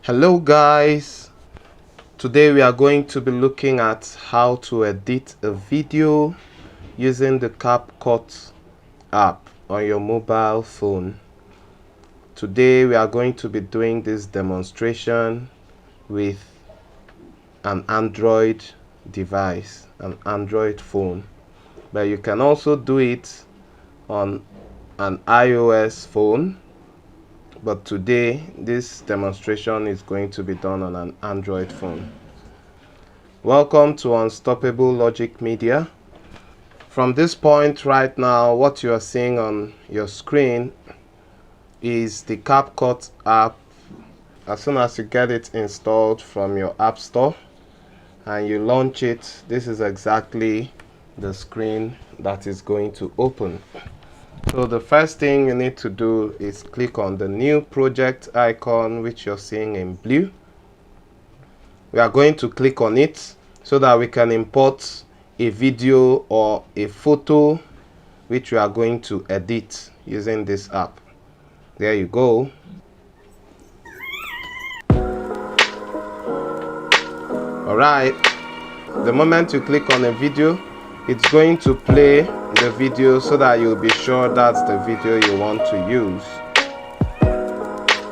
Hello guys, today we are going to be looking at how to edit a video using the Capcut app on your mobile phone. Today we are going to be doing this demonstration with an Android device, an Android phone, but you can also do it on an iOS phone. But today this demonstration is going to be done on an Android phone. Welcome to Unstoppable Logic Media. From this point right now, what you are seeing on your screen is the Capcut app. As soon as you get it installed from your app store and you launch it, this is exactly the screen that is going to open. So the first thing you need to do is click on the new project icon, which you're seeing in blue. We are going to click on it so that we can import a video or a photo which we are going to edit using this app. There you go. Alright, the moment you click on a video, it's going to play the video so that you'll be sure that's the video you want to use.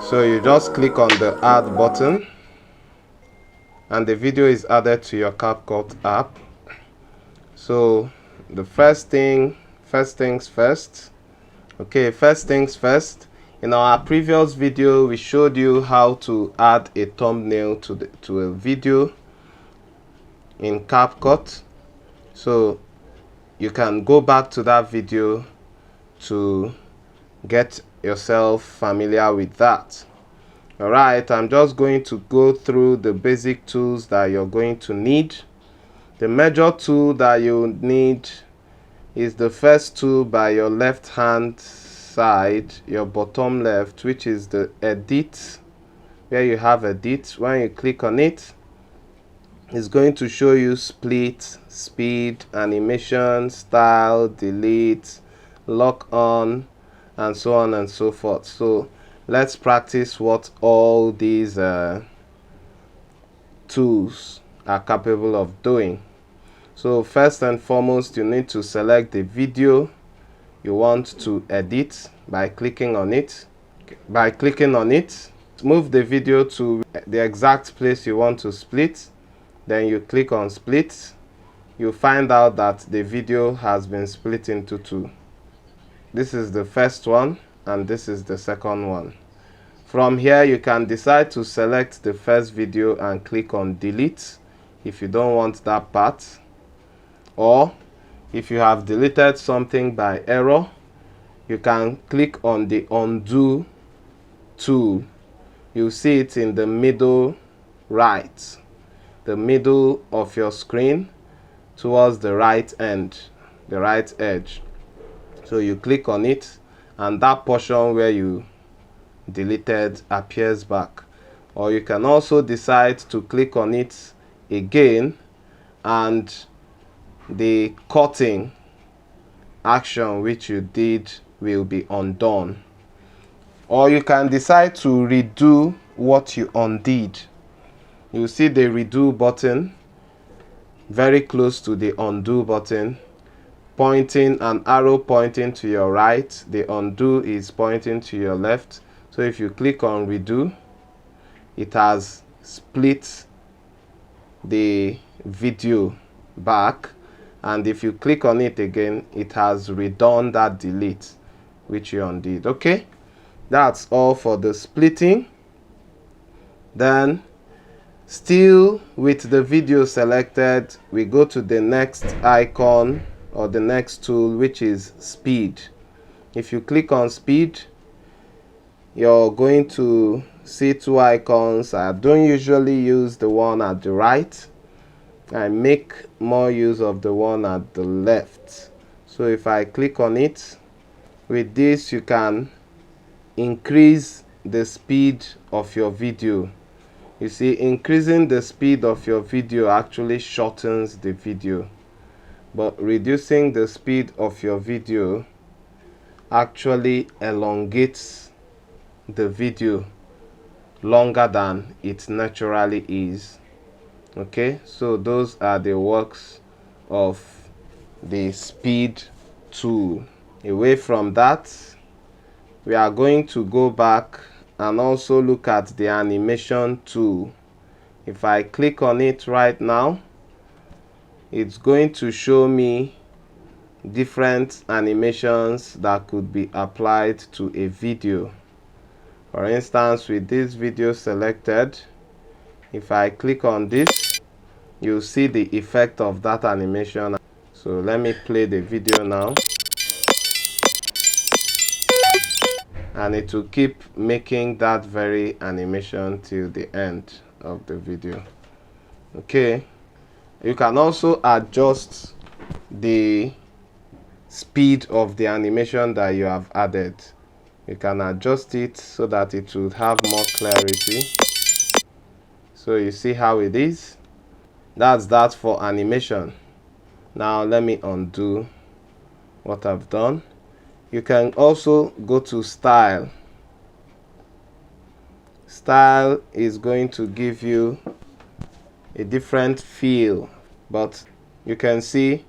So you just click on the add button and the video is added to your Capcut app. So the first things first. Okay, first things first. In our previous video, we showed you how to add a thumbnail to a video in Capcut. So you can go back to that video to get yourself familiar with that. Alright, I'm just going to go through the basic tools that you're going to need. The major tool that you need is the first tool by your left hand side, your bottom left, which is the edit, where you have edit. When you click on it, it's going to show you split, speed, animation, style, delete, lock on, and so on and so forth. So let's practice what all these tools are capable of doing. So first and foremost, you need to select the video you want to edit by clicking on it. Move the video to the exact place you want to split. Then you click on split. You find out that the video has been split into two. This is the first one and this is the second one. From here you can decide to select the first video and click on delete if you don't want that part, or if you have deleted something by error, you can click on the undo tool. You see it in the middle right, the middle of your screen towards the right end, the right edge. So you click on it and that portion where you deleted appears back. Or you can also decide to click on it again and the cutting action which you did will be undone. Or you can decide to redo what you undid. You see the redo button very close to the undo button, pointing an arrow pointing to your right. The undo is pointing to your left. So if you click on redo, it has split the video back, and if you click on it again, it has redone that delete which you undid. Okay, that's all for the splitting. Then still with the video selected, we go to the next icon or the next tool, which is speed. If you click on speed, you're going to see two icons. I don't usually use the one at the right. I make more use of the one at the left. So if I click on it, with this you can increase the speed of your video. You see, increasing the speed of your video actually shortens the video, but reducing the speed of your video actually elongates the video. longer than it naturally is. Okay, so those are the works of the speed tool. Away from that, we are going to go back and also look at the animation tool. If I click on it right now, it's going to show me different animations that could be applied to a video. For instance, with this video selected, if I click on this, you'll see the effect of that animation. So let me play the video now, and it will keep making that very animation till the end of the video. Okay, you can also adjust the speed of the animation that you have added. You can adjust it so that it will have more clarity. So you see how it is. That's that for animation. Now let me undo what I've done. You can also go to style. Style is going to give you a different feel, but you can see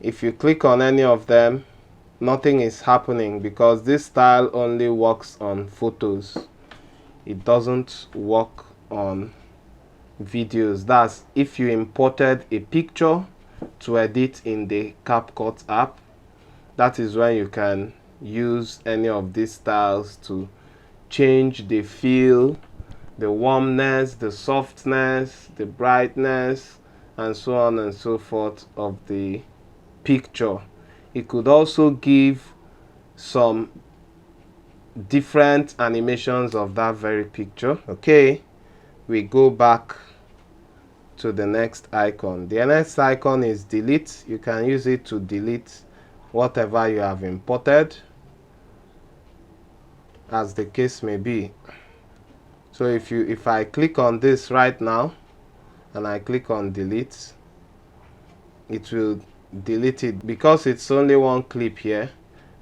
if you click on any of them, nothing is happening because this style only works on photos. It doesn't work on videos. That's if you imported a picture to edit in the Capcut app. That is when you can use any of these styles to change the feel, the warmness, the softness, the brightness, and so on and so forth of the picture. It could also give some different animations of that very picture. Okay, we go back to the next icon. The next icon is delete. You can use it to delete whatever you have imported, as the case may be. So if I click on this right now and I click on delete, it will delete it. Because it's only one clip here,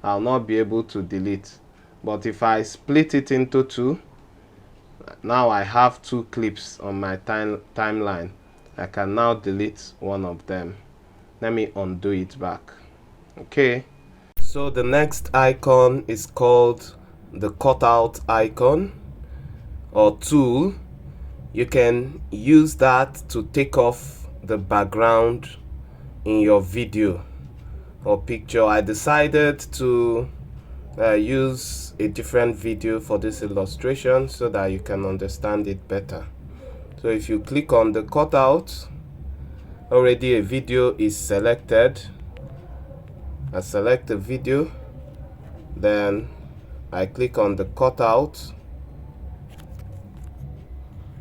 I'll not be able to delete. But if I split it into two, now I have two clips on my timeline. I can now delete one of them. Let me undo it back. Okay, so the next icon is called the cutout icon or tool. You can use that to take off the background in your video or picture. I decided to use a different video for this illustration so that you can understand it better. So if you click on the cutout, already a video is selected. I select the video, then I click on the cutout.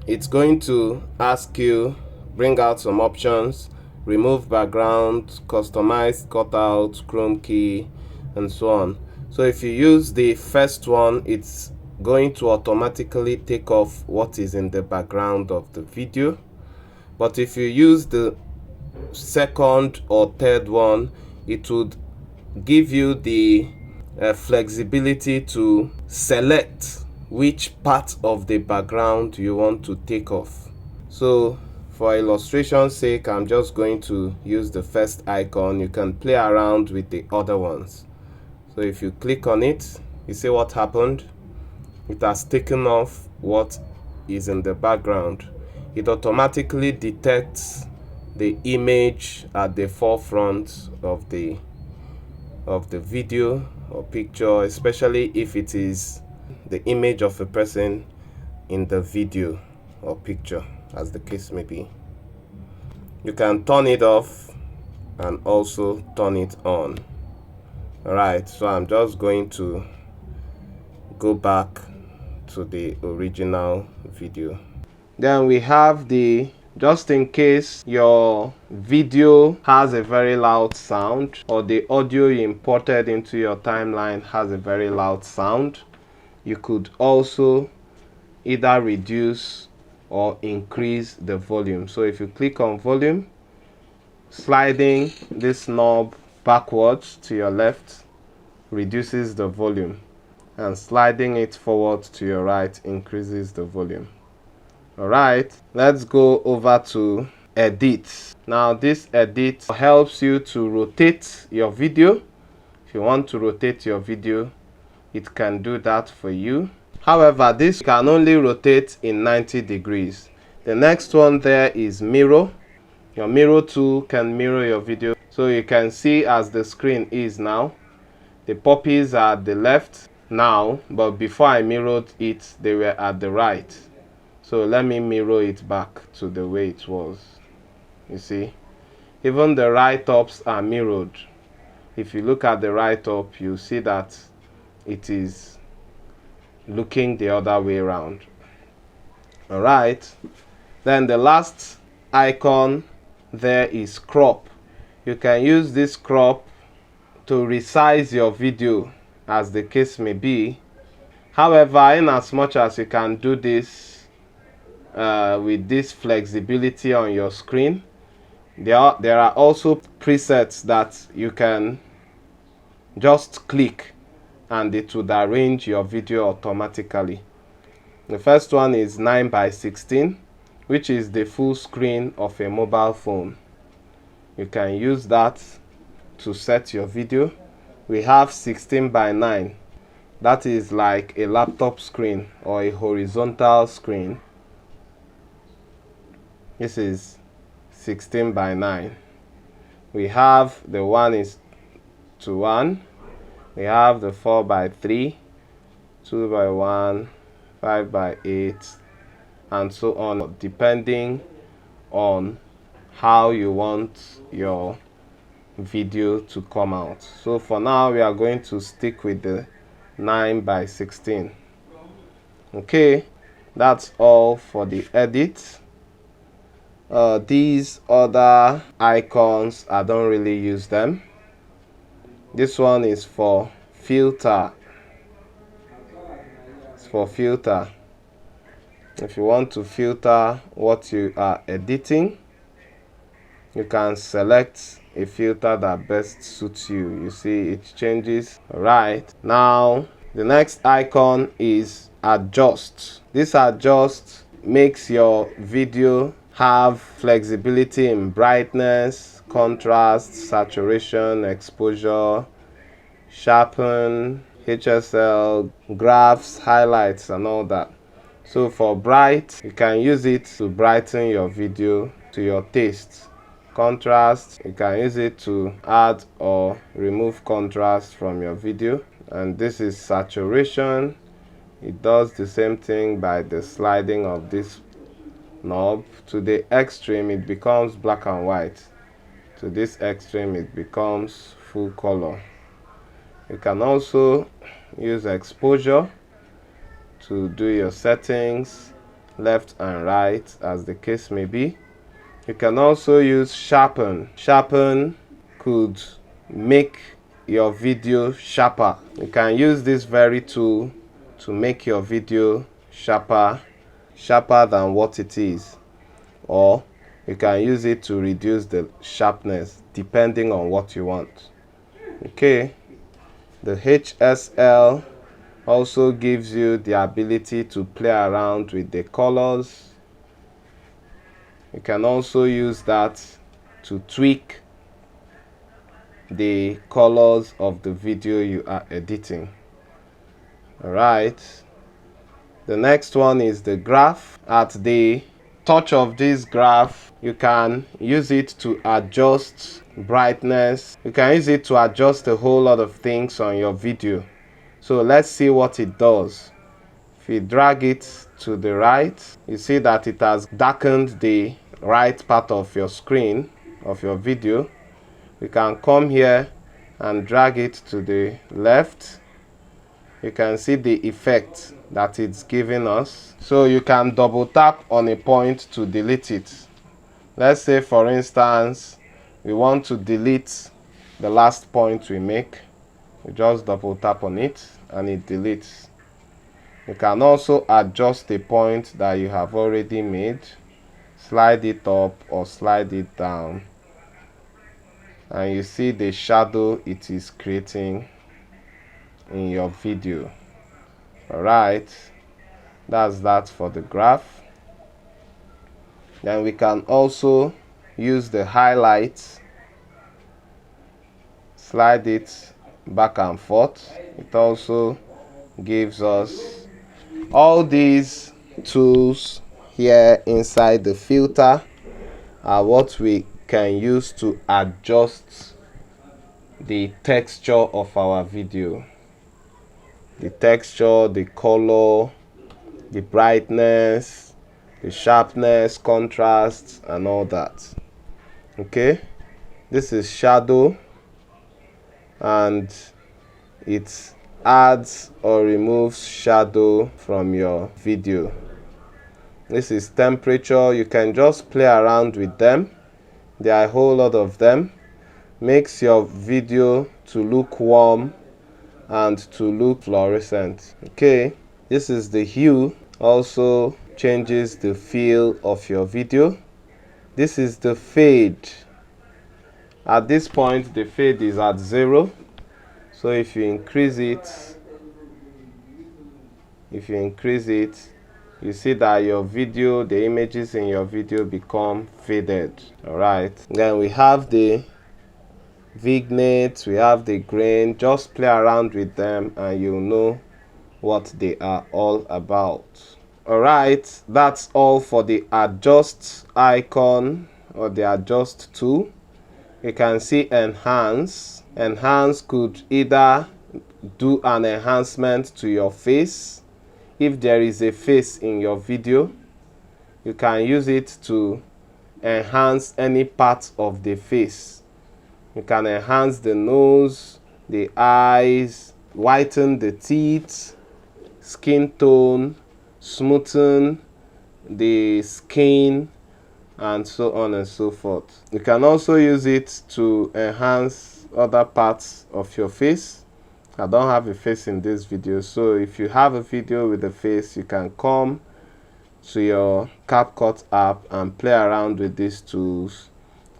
It's going to ask you, bring out some options: remove background, customize cutout, chrome key, and so on. So if you use the first one, it's going to automatically take off what is in the background of the video. But if you use the second or third one, it would give you the flexibility to select which part of the background you want to take off. So for illustration's sake, I'm just going to use the first icon. You can play around with the other ones. So if you click on it, you see what happened. It has taken off what is in the background. It automatically detects the image at the forefront of the video or picture, especially if it is the image of a person in the video or picture, as the case may be. You can turn it off and also turn it on. Alright, so I'm just going to go back to the original video. Then we have the, just in case your video has a very loud sound or the audio you imported into your timeline has a very loud sound, you could also either reduce or increase the volume. So if you click on volume, sliding this knob backwards to your left reduces the volume. and sliding it forward to your right increases the volume. Alright, let's go over to edit. Now this edit helps you to rotate your video. If you want to rotate your video, it can do that for you. However, this can only rotate in 90 degrees. The next one there is mirror. Your mirror tool can mirror your video. So you can see as the screen is now, the puppies are at the left now, but before I mirrored it, they were at the right. So let me mirror it back to the way it was. You see, even the write-ups are mirrored. If you look at the write-up, you see that it is looking the other way around. Alright, then the last icon there is crop. You can use this crop to resize your video as the case may be. However, in as much as you can do this with this flexibility on your screen, there are also presets that you can just click and it would arrange your video automatically. The first one is 9:16, which is the full screen of a mobile phone. You can use that to set your video. We have 16:9. That is like a laptop screen or a horizontal screen. This is 16:9. We have the 1:1. We have the 4:3, 2:1, 5:8, and so on, depending on how you want your video to come out. So for now, we are going to stick with the 9:16. Okay, that's all for the edit. These other icons, I don't really use them. This one is for filter. It's for filter. If you want to filter what you are editing, you can select a filter that best suits you. You see it changes. Right, now the next icon is adjust. This adjust makes your video have flexibility in brightness, contrast, saturation, exposure, sharpen, HSL, graphs, highlights, and all that. So for bright, you can use it to brighten your video to your taste. Contrast, you can use it to add or remove contrast from your video. And this is saturation. It does the same thing by the sliding of this knob. To the extreme, it becomes black and white. To this extreme, it becomes full color. You can also use exposure to do your settings, left and right, as the case may be. You can also use sharpen. Sharpen could make your video sharper. You can use this very tool to make your video sharper than what it is, or you can use it to reduce the sharpness depending on what you want. Okay, the HSL also gives you the ability to play around with the colors. You can also use that to tweak the colors of the video you are editing. Alright, the next one is the graph. At the touch of this graph, you can use it to adjust brightness. You can use it to adjust a whole lot of things on your video. So let's see what it does. If you drag it to the right, you see that it has darkened the right part of your screen of your video. We can come here and drag it to the left. You can see the effect that it's giving us. So you can double tap on a point to delete it. Let's say, for instance, we want to delete the last point we make. We just double tap on it and it deletes. You can also adjust the point that you have already made, slide it up or slide it down, and you see the shadow it is creating in your video. Alright, that's that for the graph. Then we can also use the highlights, slide it back and forth. It also gives us all these tools here inside the filter are what we can use to adjust the texture of our video. The texture, the color, the brightness, the sharpness, contrast, and all that. Okay, this is shadow, and it adds or removes shadow from your video. This is temperature. You can just play around with them. There are a whole lot of them. Makes your video to look warm and to look fluorescent. Okay, this is the hue. Also changes the feel of your video. This is the fade. At this point the fade is at 0, so if you increase it, you see that your video, the images in your video become faded. Alright, then we have the vignettes, we have the grain. Just play around with them and you'll know what they are all about. Alright, that's all for the adjust icon or the adjust tool. You can see enhance. Enhance could either do an enhancement to your face. If there is a face in your video, you can use it to enhance any part of the face. You can enhance the nose, the eyes, whiten the teeth, skin tone, smoothen the skin, and so on and so forth. You can also use it to enhance other parts of your face. I don't have a face in this video, so if you have a video with a face, you can come to your Capcut app and play around with these tools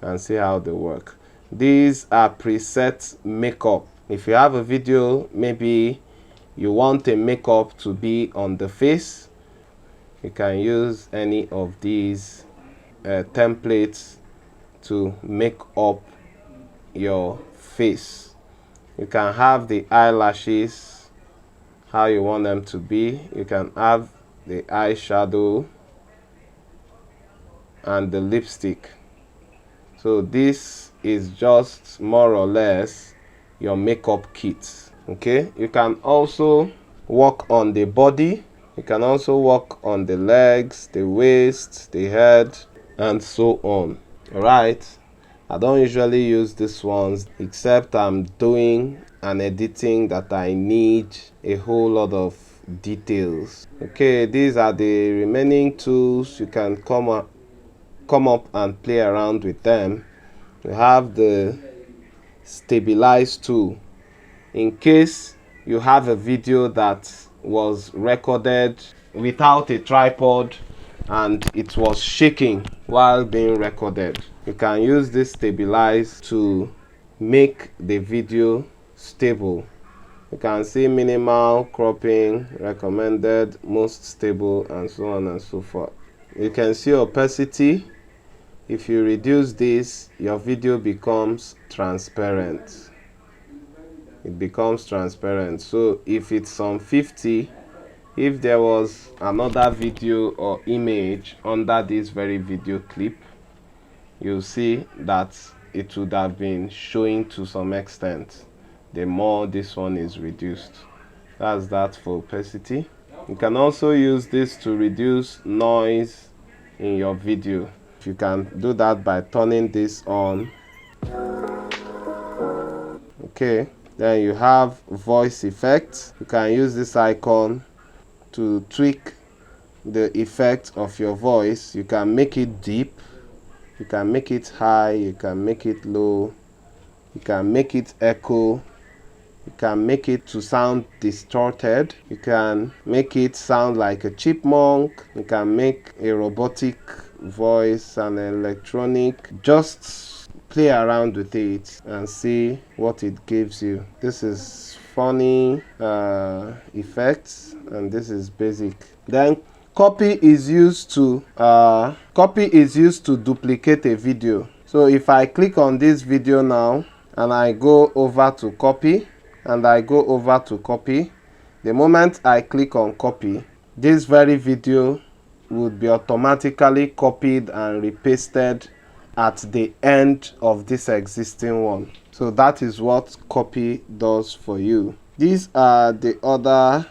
and see how they work. These are preset makeup. If you have a video, maybe you want a makeup to be on the face, you can use any of these templates to make up your face. You can have the eyelashes how you want them to be. You can have the eyeshadow and the lipstick. So this is just more or less your makeup kit. Okay, you can also work on the body. You can also work on the legs, the waist, the head, and so on. Alright, I don't usually use these ones except I'm doing an editing that I need a whole lot of details. Okay, these are the remaining tools. You can come up and play around with them. You have the stabilize tool. In case you have a video that was recorded without a tripod and it was shaking while being recorded, you can use this stabilize to make the video stable. You can see minimal, cropping, recommended, most stable, and so on and so forth. You can see opacity. If you reduce this, your video becomes transparent. It becomes transparent. So if it's on 50, if there was another video or image under this very video clip, you'll see that it would have been showing to some extent the more this one is reduced. That's that for opacity. You can also use this to reduce noise in your video. You can do that by turning this on. Okay, then you have voice effect. You can use this icon to tweak the effect of your voice. You can make it deep, you can make it high, you can make it low, you can make it echo, you can make it to sound distorted, you can make it sound like a chipmunk, you can make a robotic voice and electronic. Just play around with it and see what it gives you. This is funny effects, and this is basic. Then copy is used to duplicate a video. So if I click on this video now and I go over to copy, the moment I click on copy, this very video would be automatically copied and repasted at the end of this existing one. So that is what copy does for you. These are the other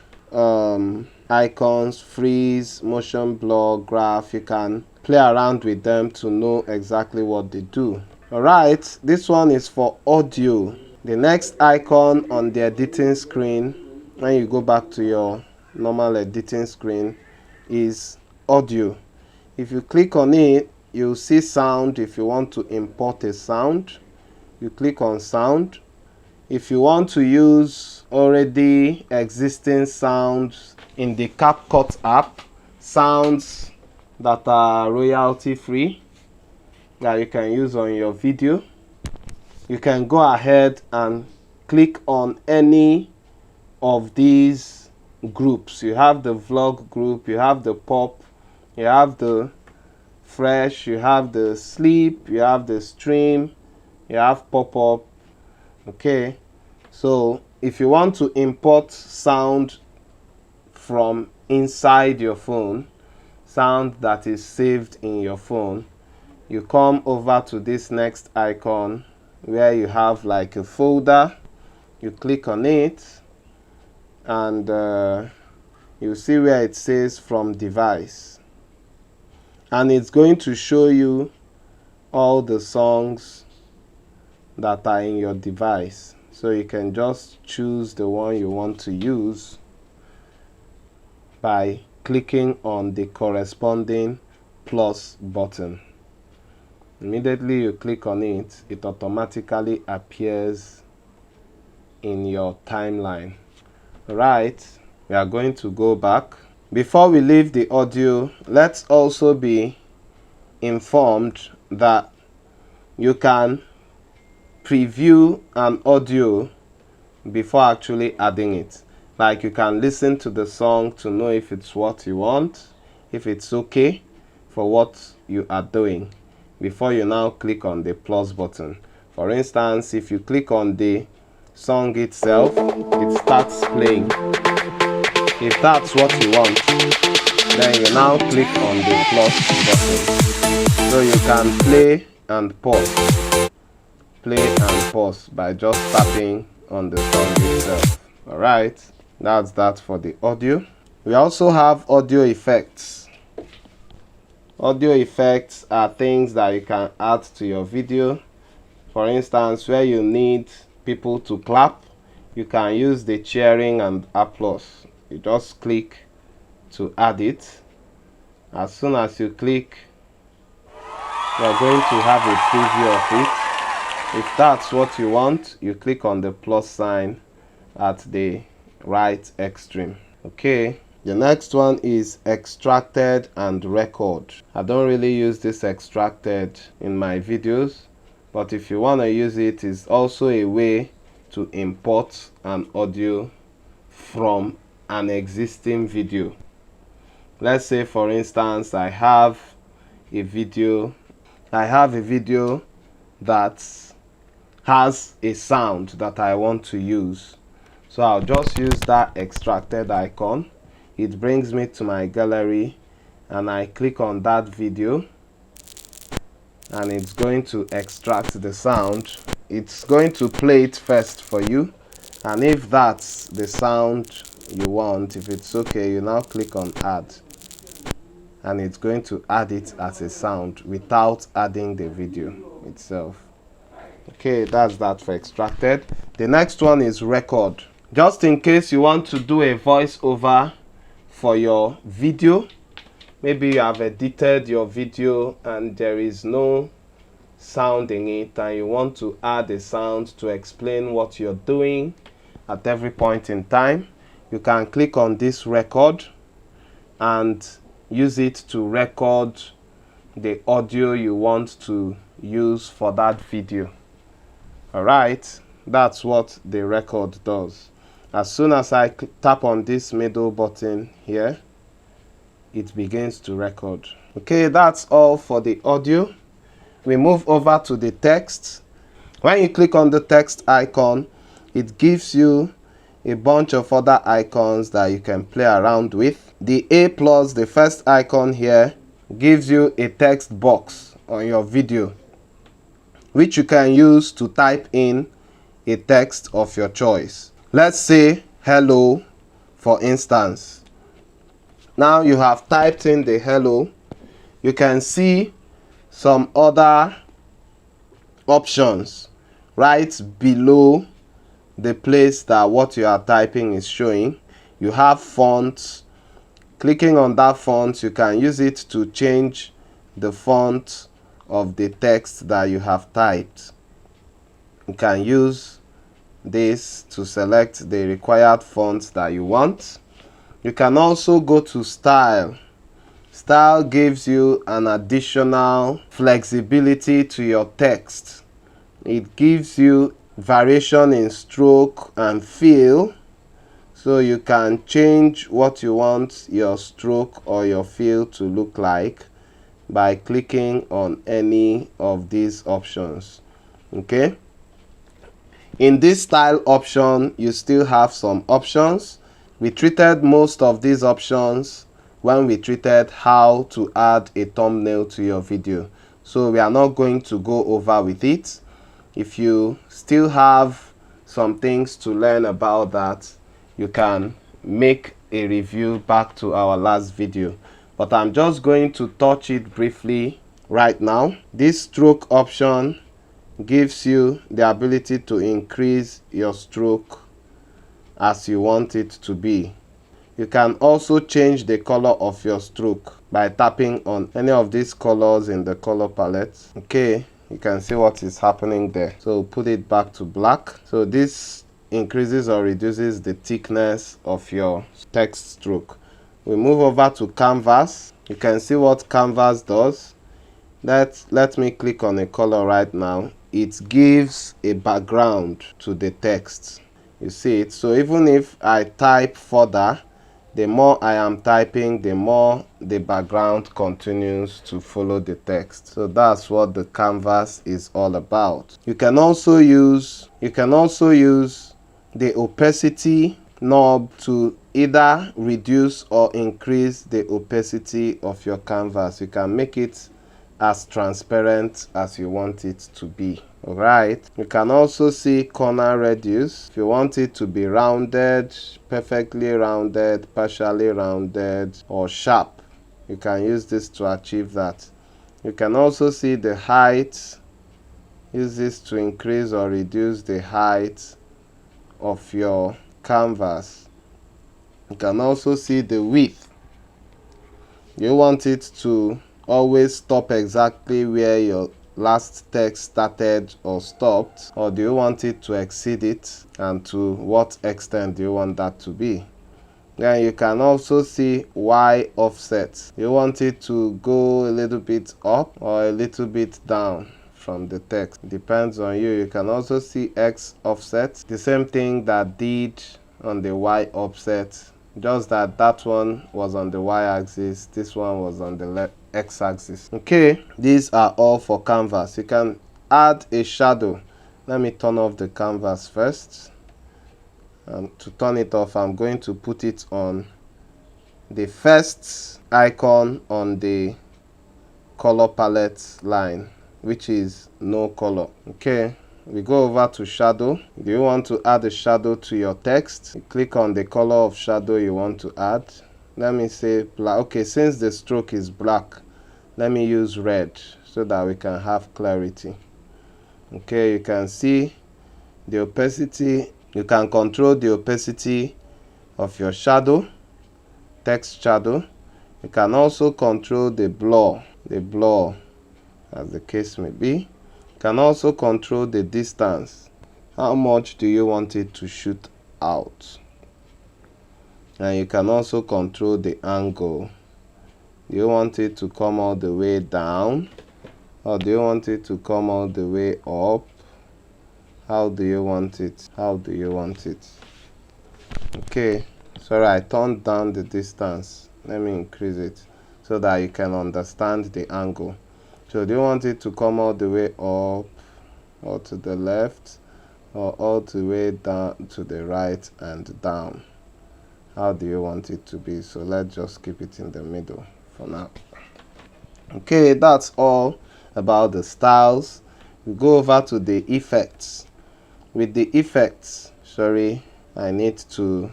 icons: freeze, motion blur, graph. You can play around with them to know exactly what they do. Alright, this one is for audio. The next icon on the editing screen, when you go back to your normal editing screen, is audio. If you click on it, you'll see sound. If you want to import a sound, you click on sound. If you want to use already existing sounds in the Capcut app, sounds that are royalty free that you can use on your video, you can go ahead and click on any of these groups. You have the vlog group, you have the pop, you have the fresh, you have the sleep, you have the stream, you have pop-up. Okay, so if you want to import sound from inside your phone, sound that is saved in your phone, you come over to this next icon where you have like a folder. You click on it and you see where it says from device, and it's going to show you all the songs that are in your device. So you can just choose the one you want to use by clicking on the corresponding plus button. Immediately you click on it, it automatically appears in your timeline. Right, we are going to go back. Before we leave the audio, let's also be informed that you can preview an audio before actually adding it. Like, you can listen to the song to know if it's what you want, if it's okay for what you are doing, before you now click on the plus button. For instance, if you click on the song itself, it starts playing. If that's what you want, then you now click on the plus button. So you can play and pause by just tapping on the song itself. Alright, that's that for the audio. We also have audio effects. Audio effects are things that you can add to your video. For instance, where you need people to clap, you can use the cheering and applause. You just click to add it. As soon as you click, you're going to have a preview of it. If that's what you want, you click on the plus sign at the right extreme. Okay, the next one is extracted and record. I don't really use this extracted in my videos, but if you want to use it, it's also a way to import an audio from an existing video. Let's say, for instance, I have a video that has a sound that I want to use. So I'll just use that extracted icon. It brings me to my gallery, and I click on that video, and it's going to extract the sound. It's going to play it first for you, and if that's the sound you want, if it's okay, you now click on add, and it's going to add it as a sound without adding the video itself. Okay, that's that for extracted. The next one is record. Just in case you want to do a voiceover for your video, maybe you have edited your video and there is no sound in it, and you want to add a sound to explain what you're doing at every point in time, you can click on this record and use it to record the audio you want to use for that video. Alright, that's what the record does. As soon as I tap on this middle button here, it begins to record. Okay, that's all for the audio. We move over to the text. When you click on the text icon, it gives you a bunch of other icons that you can play around with. The A plus, the first icon here, gives you a text box on your video, which you can use to type in a text of your choice. Let's say hello, for instance. Now you have typed in the hello. You can see some other options right below the place that what you are typing is showing. You have fonts. Clicking on that font, you can use it to change the font of the text that you have typed. You can use this to select the required font that you want. You can also go to style. Style gives you an additional flexibility to your text. It gives you variation in stroke and feel, so you can change what you want your stroke or your feel to look like by clicking on any of these options. Okay, in this style option, you still have some options. We treated most of these options when we treated how to add a thumbnail to your video, so we are not going to go over with it. If you still have some things to learn about that, you can make a review back to our last video, but I'm just going to touch it briefly right now. This stroke option gives you the ability to increase your stroke as you want it to be. You can also change the color of your stroke by tapping on any of these colors in the color palette. Okay, you can see what is happening there. So put it back to black. So this increases or reduces the thickness of your text stroke. We move over to canvas. You can see what canvas does. Let me click on a color right now. It gives a background to the text. You see it? So even if I type further, the more I am typing, the more the background continues to follow the text. So that's what the canvas is all about. You can also use the opacity knob to either reduce or increase the opacity of your canvas. You can make it as transparent as you want it to be. Alright, you can also see corner radius. If you want it to be rounded, perfectly rounded, partially rounded, or sharp, you can use this to achieve that. You can also see the height. Use this to increase or reduce the height of your canvas. You can also see the width. You want it to always stop exactly where your last text started or stopped, or do you want it to exceed it, and to what extent do you want that to be? Then you can also see Y offset. You want it to go a little bit up or a little bit down from the text. Depends on you. You can also see X offset. The same thing that did on the Y offset, just that that one was on the Y-axis, this one was on the X-axis. Okay, these are all for canvas. You can add a shadow. Let me turn off the canvas first. And to turn it off, I'm going to put it on the first icon on the color palette line, which is no color. Okay, we go over to shadow. Do you want to add a shadow to your text? You click on the color of shadow you want to add. Let me say black. Okay, since the stroke is black, let me use red so that we can have clarity. Okay, you can see the opacity. You can control the opacity of your shadow, text shadow. You can also control the blur as the case may be. You can also control the distance. How much do you want it to shoot out? And you can also control the angle. Do you want it to come all the way down, or do you want it to come all the way up? How do you want it? How do you want it? Okay, sorry, I turned down the distance. Let me increase it so that you can understand the angle. So do you want it to come all the way up or to the left, or all the way down to the right and down? How do you want it to be? So let's just keep it in the middle for now. Okay, that's all about the styles. We go over to the effects. With the effects, sorry, I need to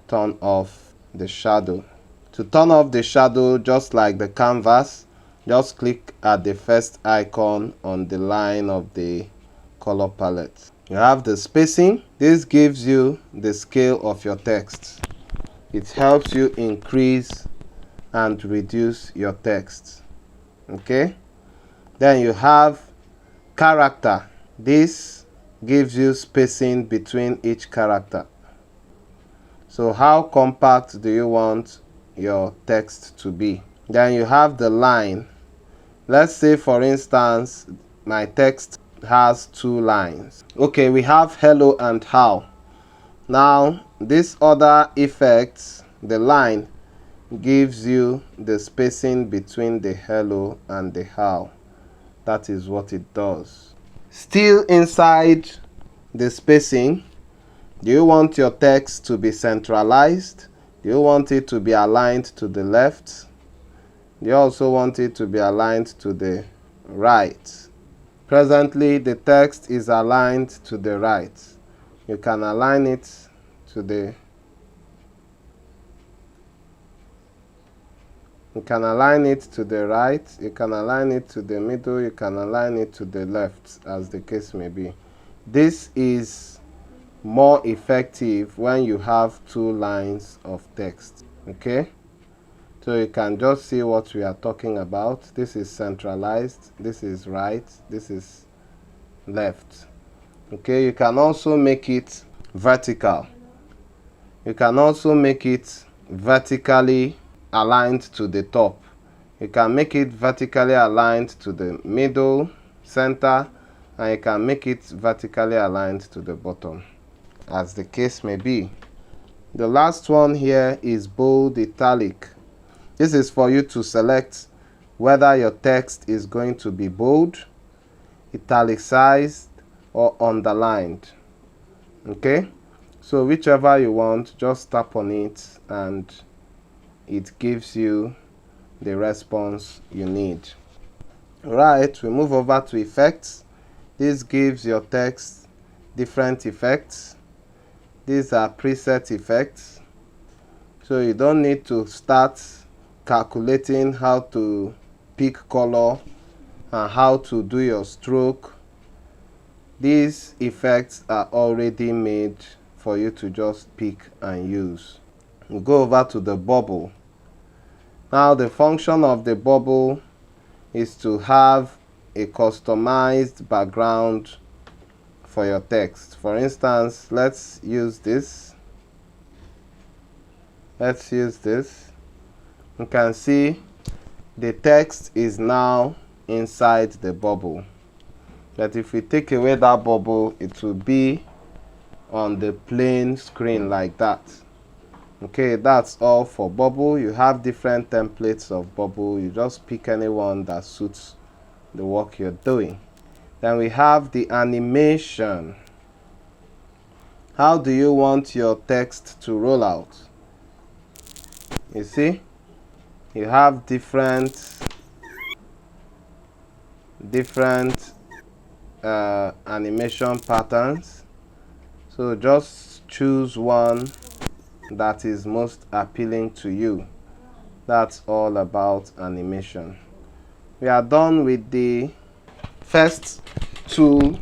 turn off the shadow. To turn off the shadow, just like the canvas, just click at the first icon on the line of the color palette. You have the spacing. This gives you the scale of your text. It helps you increase and reduce your text. Okay, then you have character. This gives you spacing between each character. So how compact do you want your text to be? Then you have the line. Let's say, for instance, my text has 2 lines. Okay, we have hello and how. Now this other effect, the line, gives you the spacing between the hello and the how. That is what it does. Still inside the spacing, do you want your text to be centralized? Do you want it to be aligned to the left? Do you also want it to be aligned to the right? Presently, the text is aligned to the right. You can align it to the You can align it to the right, you can align it to the middle, you can align it to the left, as the case may be. This is more effective when you have 2 lines of text. Okay, so you can just see what we are talking about. This is centralized, this is right, this is left. Okay, you can also make it vertical. You can also make it vertically aligned to the top. You can make it vertically aligned to the middle, center, and you can make it vertically aligned to the bottom, as the case may be. The last one here is bold italic. This is for you to select whether your text is going to be bold, italicized, or underlined. Okay, so whichever you want, just tap on it and it gives you the response you need. Alright, we move over to effects. This gives your text different effects. These are preset effects, so you don't need to start calculating how to pick color and how to do your stroke. These effects are already made for you to just pick and use. We go over to the bubble. Now the function of the bubble is to have a customized background for your text. For instance, let's use this. You can see the text is now inside the bubble. But if we take away that bubble, it will be on the plain screen like that. Okay, that's all for bubble. You have different templates of bubble. You just pick any one that suits the work you're doing. Then we have the animation. How do you want your text to roll out? You see, you have different animation patterns. So just choose one that is most appealing to you. That's all about animation. We are done with the first tool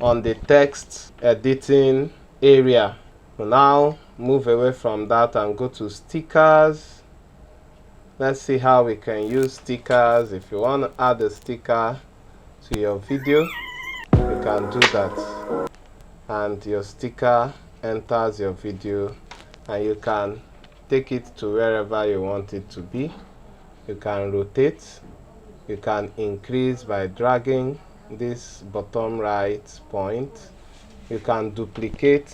on the text editing area. We'll now move away from that and go to stickers. Let's see how we can use stickers. If you want to add a sticker to your video, you can do that, and your sticker enters your video, and you can take it to wherever you want it to be. You can rotate, you can increase by dragging this bottom right point, you can duplicate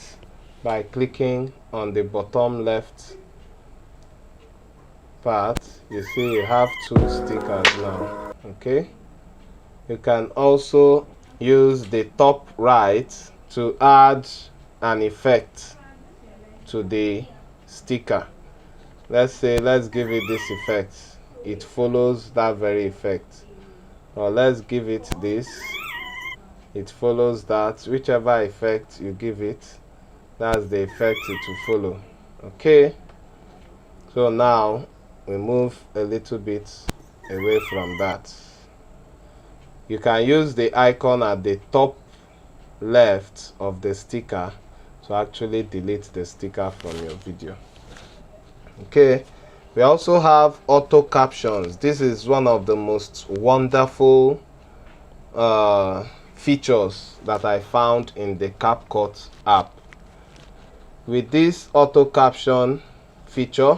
by clicking on the bottom left part. You see you have 2 stickers now. Okay, you can also use the top right to add an effect to the sticker. Let's give it this effect. It follows that very effect. Or let's give it this. It follows that. Whichever effect you give it, that's the effect it will follow. Okay, so now we move a little bit away from that. You can use the icon at the top left of the sticker to actually delete the sticker from your video. Okay, we also have auto captions. This is one of the most wonderful features that I found in the Capcut app. With this auto caption feature,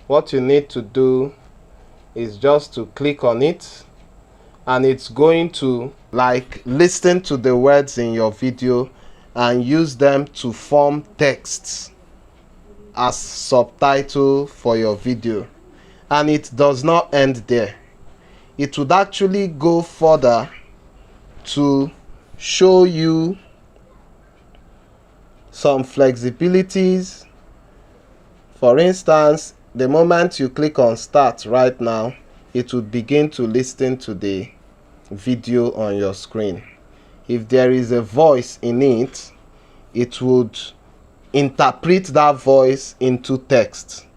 what you need to do is just to click on it, and it's going to like listen to the words in your video and use them to form texts as subtitle for your video. And it does not end there. It would actually go further to show you some flexibilities. For instance, the moment you click on start right now, it would begin to listen to the video on your screen. If there is a voice in it, it would interpret that voice into text,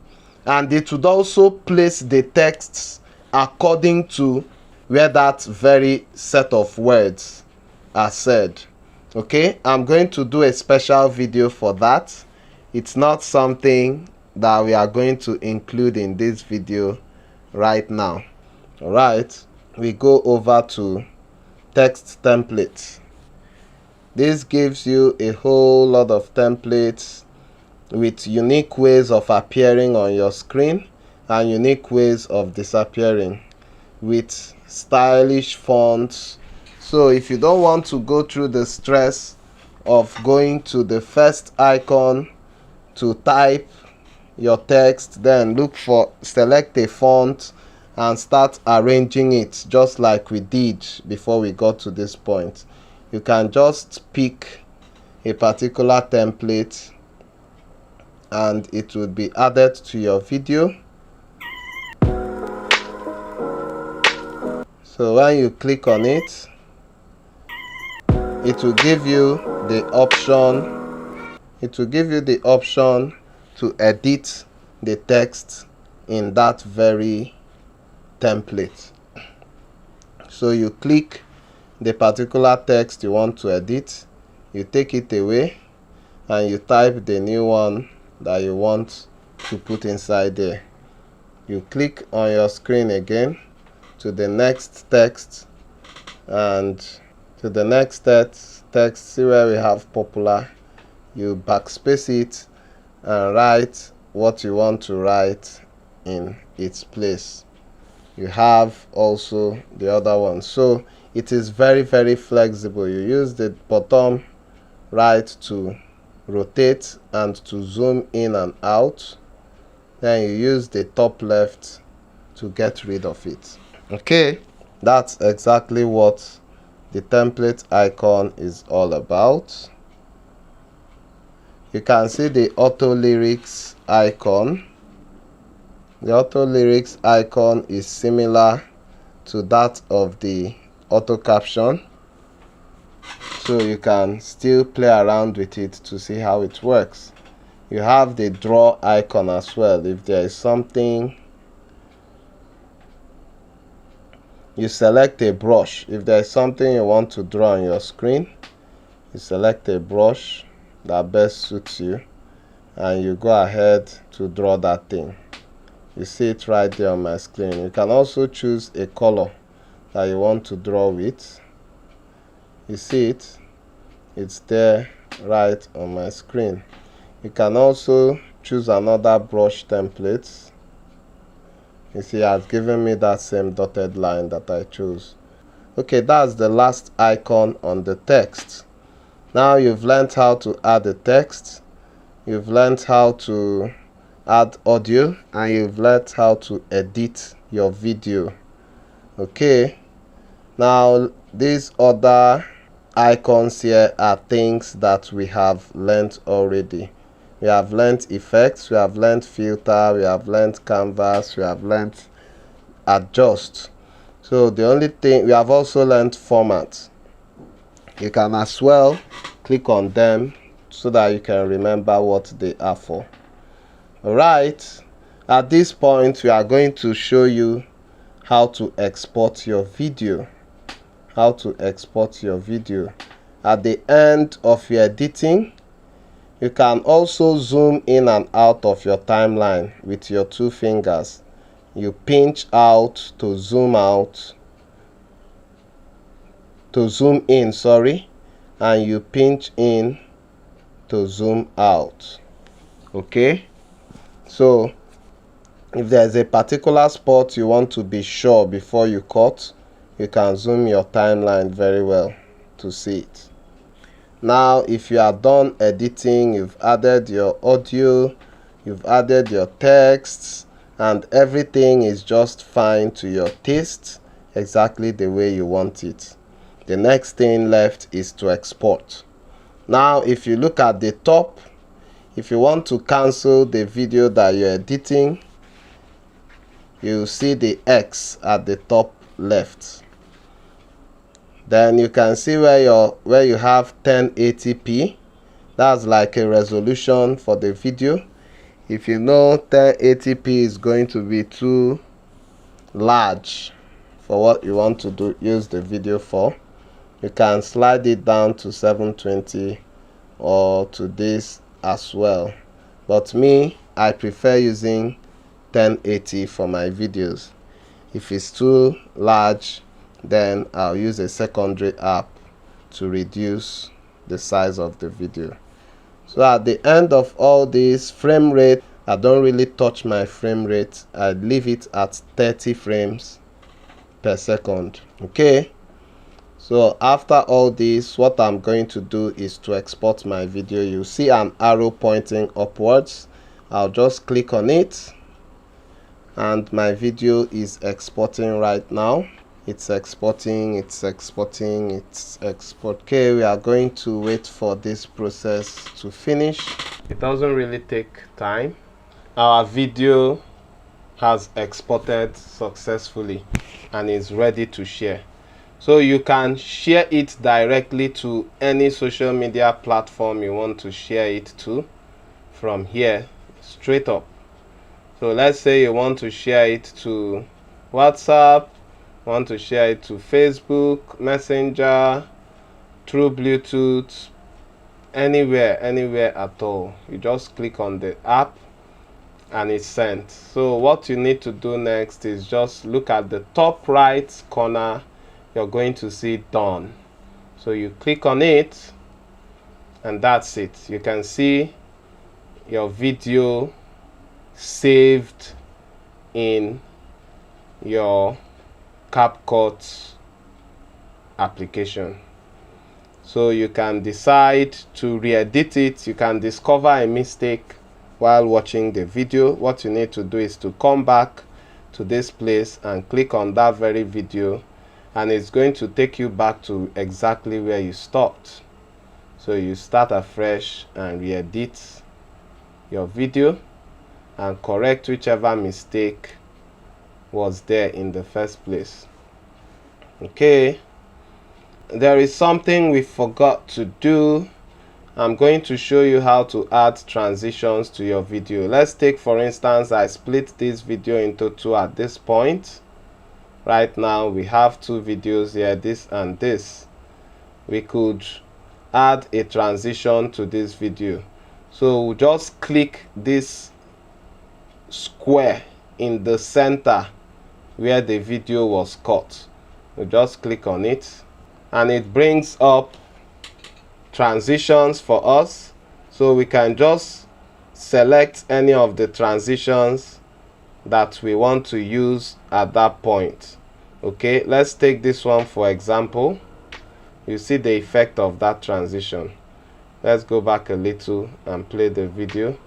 and it would also place the texts according to where that very set of words are said. Okay, I'm going to do a special video for that. It's not something that we are going to include in this video right now. All right, we go over to text templates. This gives you a whole lot of templates with unique ways of appearing on your screen and unique ways of disappearing, with stylish fonts. So if you don't want to go through the stress of going to the first icon to type your text, then select a font and start arranging it just like we did before we got to this point, you can just pick a particular template and it will be added to your video. So when you click on it, it will give you the option to edit the text in that very template. So you click the particular text you want to edit, you take it away and you type the new one that you want to put inside there. You click on your screen again to the next text, and to the next text, see where we have popular, you backspace it and write what you want to write in its place. You have also the other one. So it is very, very flexible. You use the bottom right to rotate and to zoom in and out, then you use the top left to get rid of it. Okay, that's exactly what the template icon is all about. You can see the auto lyrics icon. The auto lyrics icon is similar to that of the auto caption, so you can still play around with it to see how it works. You have the draw icon as well. If there is something, you select a brush. If there is something you want to draw on your screen, you select a brush that best suits you and you go ahead to draw that thing. You see it right there on my screen. You can also choose a color that you want to draw with. You see it, it's there right on my screen. You can also choose another brush template. You see, it has given me that same dotted line that I chose. Okay, that's the last icon on the text. Now you've learned how to add a text. you've learned how to add audio, and you've learned how to edit your video. Okay, now these other icons here are things that we have learned already. We have learned effects, we have learned filter, we have learned canvas, we have learned adjust. So the only thing, we have also learned format. You can as well click on them so that you can remember what they are for. Alright, at this point we are going to show you how to export your video. How to export your video. At the end of your editing, you can also zoom in and out of your timeline with your two fingers. You pinch out to zoom out, to zoom in, sorry, and you pinch in to zoom out. Okay, so if there's a particular spot you want to be sure before you cut, you can zoom your timeline very well to see it. Now if you are done editing, you've added your audio, you've added your texts, and everything is just fine to your taste, exactly the way you want it. The next thing left is to export. Now if you look at the top, if you want to cancel the video that you're editing, you see the X at the top left. Then you can see where you have 1080p. That's like a resolution for the video. If you know 1080p is going to be too large for what you want to use the video for, you can slide it down to 720 or to this as well. But me, I prefer using 1080 for my videos. If it's too large, then I'll use a secondary app to reduce the size of the video. So at the end of all this, frame rate, I don't really touch my frame rate. I leave it at 30 frames per second. Okay, so after all this, what I'm going to do is to export my video. You see an arrow pointing upwards. I'll just click on it, and my video is exporting right now. It's exporting, it's exporting, it's export. Okay, we are going to wait for this process to finish. It doesn't really take time. Our video has exported successfully and is ready to share. So you can share it directly to any social media platform you want to share it to from here straight up. So let's say you want to share it to WhatsApp, want to share it to Facebook, Messenger, through Bluetooth, anywhere at all. You just click on the app and it's sent. So what you need to do next is just look at the top right corner. You're going to see done. So you click on it and that's it. You can see your video saved in your Capcut application. So you can decide to re-edit it. You can discover a mistake while watching the video. What you need to do is to come back to this place and click on that very video, and it's going to take you back to exactly where you stopped. So you start afresh and re-edit your video and correct whichever mistake was there in the first place. Okay, there is something we forgot to do. I'm going to show you how to add transitions to your video. Let's take, for instance, I split this video into two at this point. Right now we have two videos here, this and this. We could add a transition to this video. So we'll just click this square in the center where the video was cut. We'll just click on it and it brings up transitions for us. So we can just select any of the transitions that we want to use at that point. Okay, let's take this one for example. You see the effect of that transition. Let's go back a little and play the video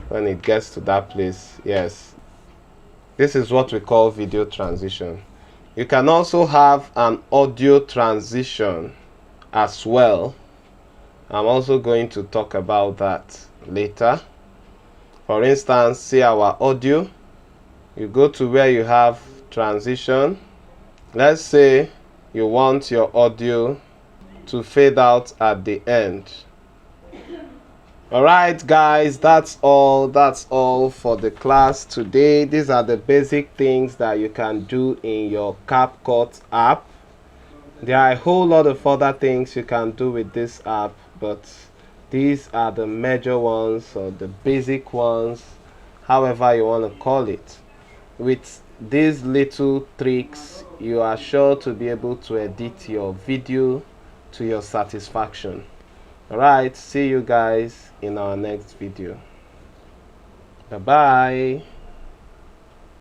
when it gets to that place. Yes, this is what we call video transition. You can also have an audio transition as well. I'm also going to talk about that later. For instance, see our audio. You go to where you have transition. Let's say you want your audio to fade out at the end. Alright guys, that's all for the class today. These are the basic things that you can do in your Capcut app. There are a whole lot of other things you can do with this app, but these are the major ones, or the basic ones, however you want to call it. With these little tricks, you are sure to be able to edit your video to your satisfaction. Alright, see you guys in our next video. Bye bye.